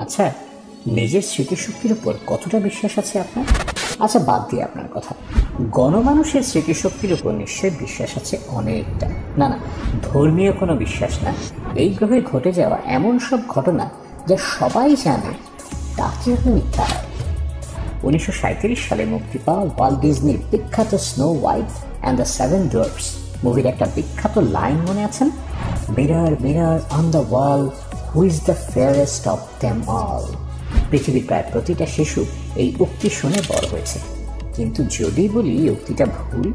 আচ্ছা, নিজের স্মৃতিশক্তির উপর কতটা বিশ্বাস আছে আপনার? আচ্ছা, বাদ দিয়ে আপনার কথা, গণমানুষের স্মৃতিশক্তির উপর নিশ্চয়ই বিশ্বাস আছে অনেকটা। না না, ধর্মীয় কোনো বিশ্বাস না, এই গ্রহে ঘটে যাওয়া এমন সব ঘটনা যা সবাই জানে তাকে আপনি মিথ্যা হয়। 1937 সালে মুক্তি পাওয়া ওয়াল্ট ডিজনির বিখ্যাত snow white and the seven dwarfs মুভির একটা বিখ্যাত লাইন মনে আছেন? Mirror mirror on the wall, who is the fairest of them all. পৃথিবীর প্রায় প্রতিটা শিশু এই উক্তি শুনে বড় হয়েছে, কিন্তু যদি বলি এই উক্তিটা ভুল,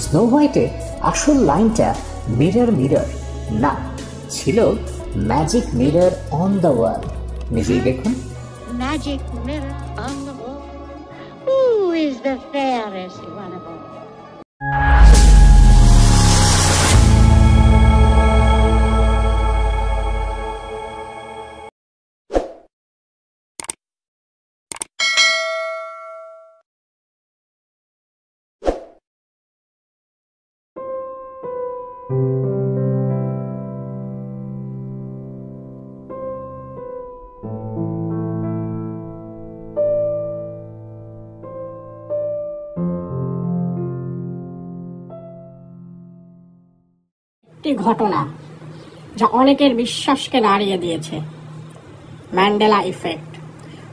স্নো হোয়াইটে আসল লাইনটা মিরর মিরর না, ছিল ম্যাজিক মিরর অন দ্য ওয়াল। নিজেই দেখুন। Magic mirror on the wall, who is the fairest one of all? একটি ঘটনা যা অনেকের বিশ্বাসকে নাড়িয়ে দিয়েছে, ম্যান্ডেলা ইফেক্ট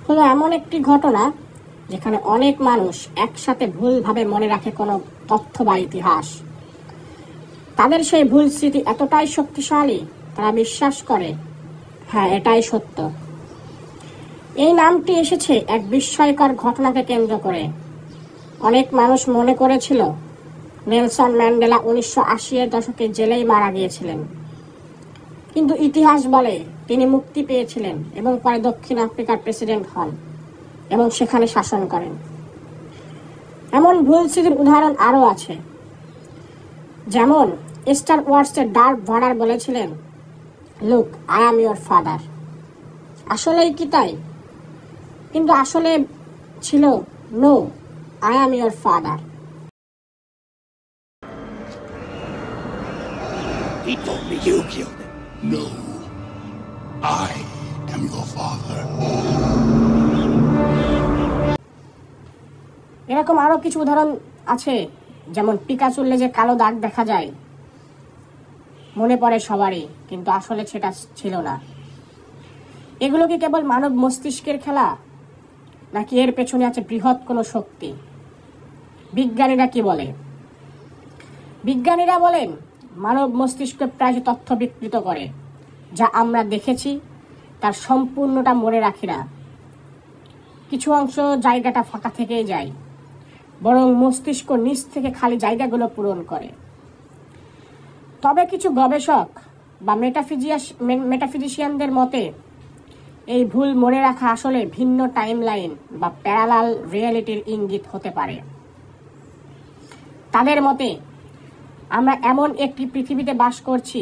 হলো এমন একটি ঘটনা যেখানে অনেক মানুষ একসাথে ভুলভাবে মনে রাখে কোনো তথ্য বা ইতিহাস। তাদের সেই ভুল স্মৃতি এতটাই শক্তিশালী, তারা বিশ্বাস করে হ্যাঁ এটাই সত্য। এই নামটি এসেছে এক বিস্ময়কর ঘটনাকে কেন্দ্র করে। অনেক মানুষ মনে করেছিল নেলসন ম্যান্ডেলা 1980-এর দশকে জেলেই মারা গিয়েছিলেন, কিন্তু ইতিহাস বলে তিনি মুক্তি পেয়েছিলেন এবং পরে দক্ষিণ আফ্রিকার প্রেসিডেন্ট হন এবং সেখানে শাসন করেন। এমন ভুল স্মৃতির উদাহরণ আরও আছে, যেমন স্টার ওয়ার্সের ডার্থ ভাডার বলেছিলেন, Luke I am your father. আসলেই কি তাই? কিন্তু আসলে ছিল no, I am your father. He told me you killed him. No, I am your father. এরকম আরো কিছু উদাহরণ আছে, যেমন পিকাচুর লেজে কালো দাগ দেখা যায়, মনে পড়ে সবারই, কিন্তু আসলে সেটা ছিল না। এগুলো কি কেবল মানব মস্তিষ্কের খেলা, নাকি এর পেছনে আছে বৃহৎ কোনো শক্তি? বিজ্ঞানীরা কি বলে? বিজ্ঞানীরা বলেন মানব মস্তিষ্ক প্রায় তথ্য বিকৃত করে, যা আমরা দেখেছি তার সম্পূর্ণটা মনে রাখি না, কিছু অংশ জায়গাটা ফাঁকা থেকেই যায়, বরং মস্তিষ্ক নিচ থেকে খালি জায়গাগুলো পূরণ করে। তবে কিছু গবেষক বা মেটাফিজিশিয়ানদের মতে এই ভুল মনে রাখা আসলে ভিন্ন টাইমলাইন বা প্যারালাল রিয়েলিটির ইঙ্গিত হতে পারে। তাদের মতে আমরা এমন একটি পৃথিবীতে বাস করছি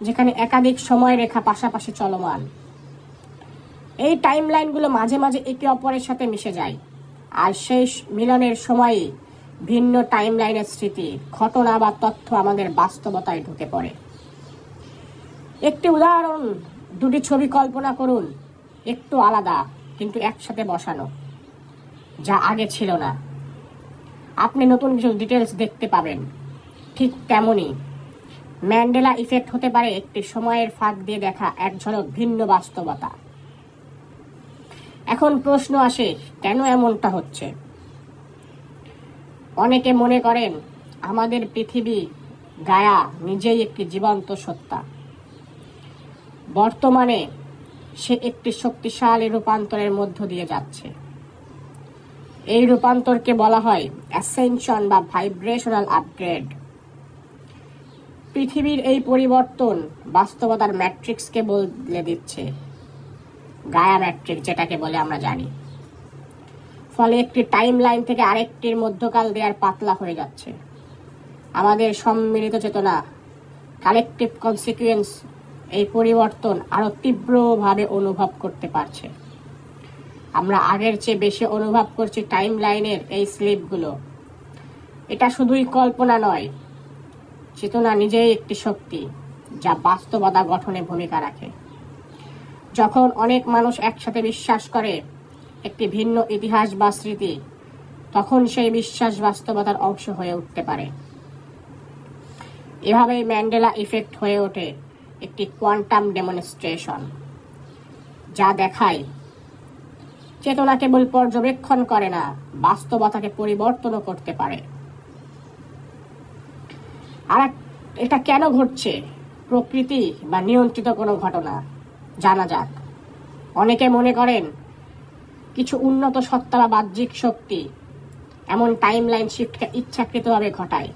যেখানে একাধিক সময় রেখা পাশাপাশি চলমান। এই টাইমলাইনগুলো মাঝে মাঝে একে অপরের সাথে মিশে যায়, আর শেষ মিলনের সময়ে ভিন্ন টাইমলাইনের স্মৃতি, ঘটনা বা তথ্য আমাদের বাস্তবতায় ঢুকে পড়ে। একটি উদাহরণ, দুটি ছবি কল্পনা করুন, একটু আলাদা কিন্তু একসাথে বসানো, যা আগে ছিল না। আপনি নতুন কিছু ডিটেলস দেখতে পাবেন। ঠিক তেমনই ম্যান্ডেলা ইফেক্ট হতে পারে একটি সময়ের ফাঁক দিয়ে দেখা এক ঝলক ভিন্ন বাস্তবতা। এখন প্রশ্ন আসে, কেন এমনটা হচ্ছে? অনেকে মনে করেন আমাদের পৃথিবী গায়া নিজেই একটি জীবন্ত সত্তা। বর্তমানে সে একটি শক্তিশালী রূপান্তরের মধ্য দিয়ে যাচ্ছে। এই রূপান্তরকে বলা হয় অ্যাসেনশন বা ভাইব্রেশনাল আপগ্রেড। পৃথিবীর এই পরিবর্তন বাস্তবতার ম্যাট্রিক্সকে বদলে দিচ্ছে, গায়া ম্যাট্রিক্স যেটাকে বলে আমরা জানি। ফলে একটি টাইম লাইন থেকে আরেকটির মধ্যকাল দেয়ার পাতলা হয়ে যাচ্ছে। আমাদের সম্মিলিত চেতনা, কালেকটিভ কনসিকুয়েন্স, এই পরিবর্তন আরো তীব্রভাবে অনুভব করতে পারছে। আমরা আগের চেয়ে বেশি অনুভব করছি টাইম লাইনের এই স্লিপগুলো। এটা শুধুই কল্পনা নয়, চেতনা নিজেই একটি শক্তি যা বাস্তবতা গঠনে ভূমিকা রাখে। যখন অনেক মানুষ একসাথে বিশ্বাস করে একটি ভিন্ন ইতিহাস বা স্মৃতি, তখন সেই বিশ্বাস বাস্তবতার অংশ হয়ে উঠতে পারে। এভাবেই ম্যান্ডেলা ইফেক্ট হয়ে ওঠে একটি কোয়ান্টাম ডেমনস্ট্রেশন, যা দেখায় চেতনা কেবল পর্যবেক্ষণ করে না, বাস্তবতাকে পরিবর্তনও করতে পারে। আর এটা কেন ঘটছে? প্রকৃতি বা নিয়ন্ত্রিত কোনো ঘটনা? জানা যাক। অনেকে মনে করেন কিছু উন্নত সত্তা বা বাহ্যিক শক্তি এমন টাইমলাইন শিফটকে ইচ্ছাকৃতভাবে ঘটায়।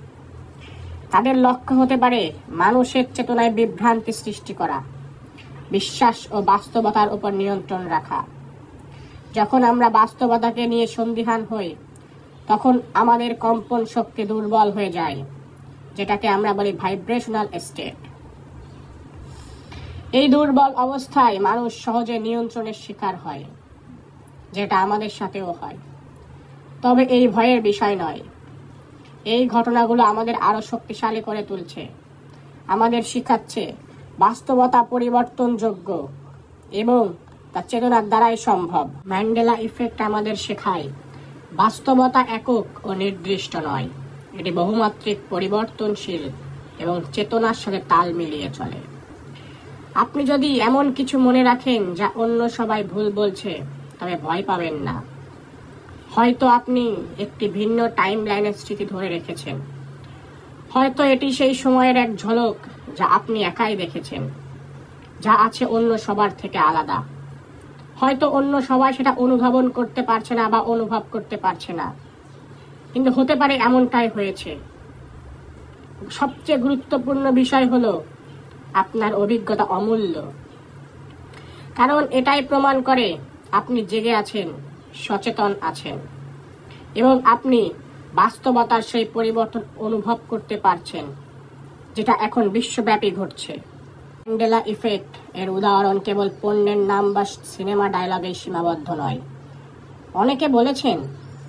তাদের লক্ষ্য হতে পারে মানুষের চেতনায় বিভ্রান্তি সৃষ্টি করা, বিশ্বাস ও বাস্তবতার উপর নিয়ন্ত্রণ রাখা। যখন আমরা বাস্তবতাকে নিয়ে সন্দিহান হই, তখন আমাদের কম্পন শক্তি দুর্বল হয়ে যায়, যেটাকে আমরা বলি ভাইব্রেশনাল স্টেট। এই দুর্বল অবস্থায় মানুষ সহজে নিয়ন্ত্রণের শিকার হয়, যেটা আমাদের সাথেও হয়। তবে এই ভয়ের বিষয় নয়। এই ঘটনাগুলো আমাদের আরো শক্তিশালী করে তুলছে, আমাদের শিখাচ্ছে বাস্তবতা পরিবর্তনযোগ্য এবং তা চেতনার দ্বারাই সম্ভব। ম্যান্ডেলা ইফেক্ট আমাদের শেখায় বাস্তবতা একক ও নির্দিষ্ট নয়, এটি বহুমাত্রিক, পরিবর্তনশীল এবং চেতনার সাথে তাল মিলিয়ে চলে। আপনি যদি এমন কিছু মনে রাখেন যা অন্য সবাই ভুল বলছে, তবে ভয় পাবেন না। হয়তো আপনি একটি ভিন্ন টাইম লাইনের স্মৃতি ধরে রেখেছেন, হয়তো এটি সেই সময়ের এক ঝলক যা আপনি একাই দেখেছেন, যা আছে অন্য সবার থেকে আলাদা। হয়তো অন্য সবাই সেটা অনুধাবন করতে পারছে না বা অনুভব করতে পারছে না, কিন্তু হতে পারে এমনটাই হয়েছে। সবচেয়ে গুরুত্বপূর্ণ বিষয় হলো আপনার অভিজ্ঞতা অমূল্য, কারণ এটাই প্রমাণ করে আপনি জেগে আছেন, সচেতন আছেন এবং আপনি বাস্তবতার সেই পরিবর্তন অনুভব করতে পারছেন, যেটা এখন বিশ্বব্যাপী ঘটছে। ম্যান্ডেলা ইফেক্ট এর উদাহরণ কেবল পণ্যের নাম বা সিনেমা ডায়লগে সীমাবদ্ধ নয়। অনেকে বলেছেন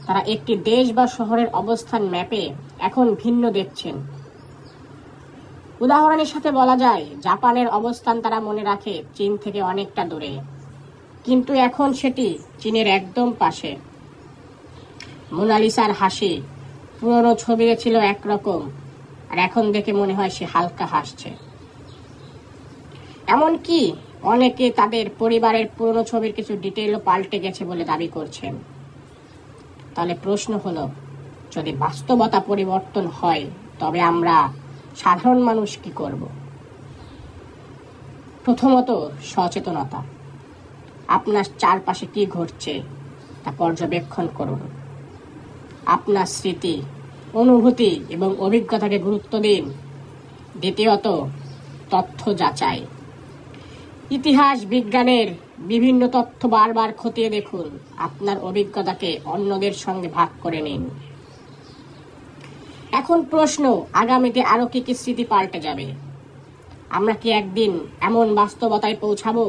তারা একটি দেশ বা শহরের অবস্থান ম্যাপে এখন ভিন্ন দেখছেন। উদাহরণের সাথে বলা যায়, জাপানের অবস্থান তারা মনে রাখে চীন থেকে অনেকটা দূরে, কিন্তু এখন সেটি চীনের একদম পাশে। মোনালিসার হাসি পুরনো ছবিতে ছিল একরকম, আর এখন দেখে মনে হয় সে হালকা হাসছে। এমনকি অনেকে তাদের পরিবারের পুরনো ছবির কিছু ডিটেইলও পাল্টে গেছে বলে দাবি করছেন। তাহলে প্রশ্ন হলো, যদি বাস্তবতা পরিবর্তন হয়, তবে আমরা সাধারণ মানুষ কি করব? প্রথমত, সচেতনতা। আপনার চারপাশে কি ঘটছে তা পর্যবেক্ষণ করুন। আপনার স্মৃতি, অনুভূতি এবং অভিজ্ঞতাকে গুরুত্ব দিন। দ্বিতীয়ত, তথ্য যাচাই। ইতিহাস, বিজ্ঞানের বিভিন্ন তথ্য বারবার খতিয়ে দেখুন। আপনার অভিজ্ঞতাকে অন্যদের সঙ্গে ভাগ করে নিন। এখন প্রশ্ন, আগামীতে আরো কি কি স্মৃতি পাল্টে যাবে? আমরা কি একদিন এমন বাস্তবতায় পৌঁছাবো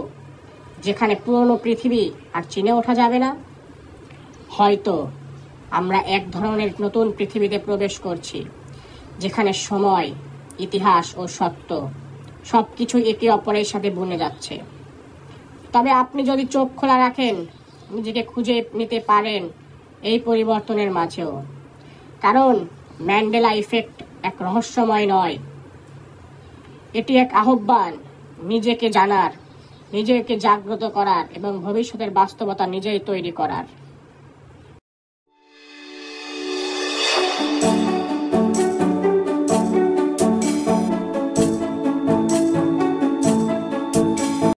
যেখানে পুরনো পৃথিবী আর চিনে ওঠা যাবে না? হয়তো আমরা এক ধরনের নতুন পৃথিবীতে প্রবেশ করছি, যেখানে সময়, ইতিহাস ও সত্য সবকিছু একে অপরের সাথে বুনে যাচ্ছে। তবে আপনি যদি চোখ খোলা রাখেন, নিজেকে খুঁজে নিতে পারেন এই পরিবর্তনের মাঝেও। কারণ ম্যান্ডেলা ইফেক্ট এক রহস্যময় নয়, এটি এক আহ্বান নিজেকে জানার, নিজেকে জাগ্রত করার এবং ভবিষ্যতের বাস্তবতা নিজেই তৈরি করার।